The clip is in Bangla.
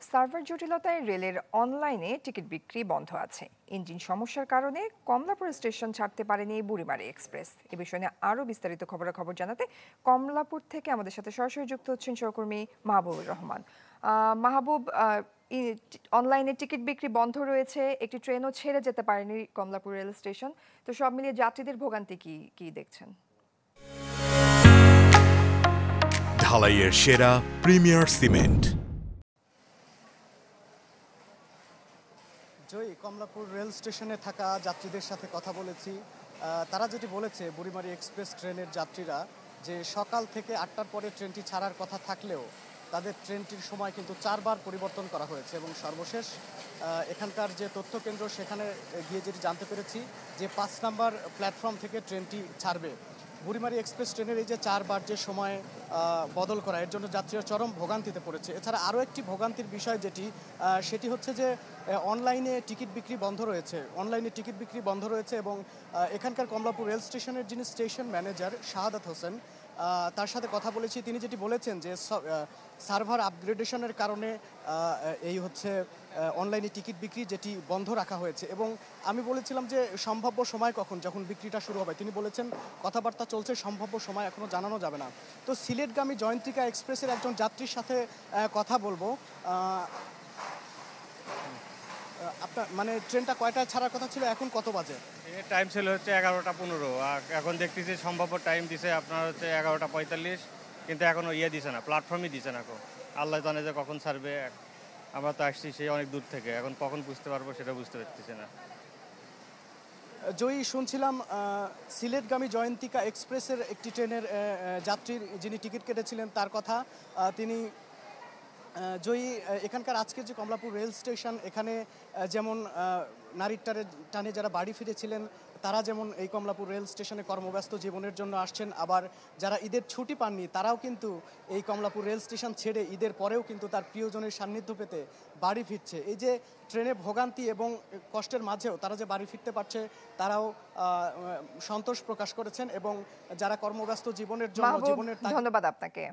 সার্ভার জটিলতায় রেলের অনলাইনে টিকিট বিক্রি বন্ধ আছে। ইঞ্জিন সমস্যার কারণে কমলাপুর স্টেশন ছাড়তে পারেনি বুড়িমারি এক্সপ্রেস। এ বিষয়ে নিয়ে আরও বিস্তারিত খবরাখবর জানাতে কমলাপুর থেকে আমাদের সাথে সরাসরি যুক্ত হচ্ছেন সহকর্মী মাহবুবুর রহমান। মাহবুব, অনলাইনে টিকিট বিক্রি বন্ধ রয়েছে, একটি ট্রেনও ছেড়ে যেতে পারেনি কমলাপুর রেল স্টেশন। তো সব মিলিয়ে যাত্রীদের ভোগান্তি কি দেখছেন? ঢালাইয়ের সেরা প্রিমিয়ার সিমেন্ট। কমলাপুর রেল স্টেশনে থাকা যাত্রীদের সাথে কথা বলেছি। তারা যেটি বলেছে, বুড়িমারি এক্সপ্রেস ট্রেনের যাত্রীরা যে সকাল থেকে 8টার পরে ট্রেনটি ছাড়ার কথা থাকলেও তাদের ট্রেনটির সময় কিন্তু 4বার পরিবর্তন করা হয়েছে এবং সর্বশেষ এখানকার যে তথ্য কেন্দ্র সেখানে গিয়ে যেটি জানতে পেরেছি যে 5 নাম্বার প্ল্যাটফর্ম থেকে ট্রেনটি ছাড়বে। বুড়িমারি এক্সপ্রেস ট্রেনের এই যে 4বার যে সময় বদল করা, এর জন্য যাত্রীরা চরম ভোগান্তিতে পড়েছে। এছাড়া আরও একটি ভোগান্তির বিষয় সেটি হচ্ছে যে অনলাইনে টিকিট বিক্রি বন্ধ রয়েছে এবং এখানকার কমলাপুর রেল স্টেশনের যিনি স্টেশন ম্যানেজার শাহাদাত হোসেন, তার সাথে কথা বলেছি। তিনি যেটি বলেছেন যে সার্ভার আপগ্রেডেশনের কারণে এই হচ্ছে অনলাইনে টিকিট বিক্রি যেটি বন্ধ রাখা হয়েছে। এবং আমি বলেছিলাম যে সম্ভাব্য সময় কখন, যখন বিক্রিটা শুরু হবে। তিনি বলেছেন কথাবার্তা চলছে, সম্ভাব্য সময় এখনও জানানো যাবে না। তো সিলেটগামী জয়ন্তিকা এক্সপ্রেসের একজন যাত্রীর সাথে কথা বলবো। আপনার মানে ট্রেনটা কয়টায় ছাড়ার কথা ছিল, এখন কত বাজে? টাইম ছিল হচ্ছে 11টা 15, এখন দেখতেছি সম্ভাব্য টাইম দিছে আপনার হচ্ছে 11টা 45, কিন্তু এখনো দিছে না, প্ল্যাটফর্মই দিছে না। আল্লাহ জানে যে কখন ছাড়বে। আমরা তো আসছি সেই অনেক দূর থেকে, এখন কখন বুঝতে পারবো সেটা বুঝতে পারতেছি না। শুনছিলাম সিলেটগামী জয়ন্তিকা এক্সপ্রেসের একটি ট্রেনের যাত্রীর যিনি টিকিট কেটেছিলেন তার কথা। তিনি এখানকার আজকের যে কমলাপুর রেল স্টেশন, এখানে যেমন নারীর টানে যারা বাড়ি ফিরেছিলেন তারা যেমন এই কমলাপুর রেল স্টেশনে কর্মব্যস্ত জীবনের জন্য আসছেন, আবার যারা ঈদের ছুটি পাননি তারাও কিন্তু এই কমলাপুর রেল স্টেশন ছেড়ে ঈদের পরেও কিন্তু তার প্রিয়জনের সান্নিধ্য পেতে বাড়ি ফিরছে। এই যে ট্রেনে ভোগান্তি এবং কষ্টের মাঝেও তারা যে বাড়ি ফিরতে পারছে, তারাও সন্তোষ প্রকাশ করেছেন। এবং যারা কর্মব্যস্ত জীবনের জন্য ধন্যবাদ আপনাকে।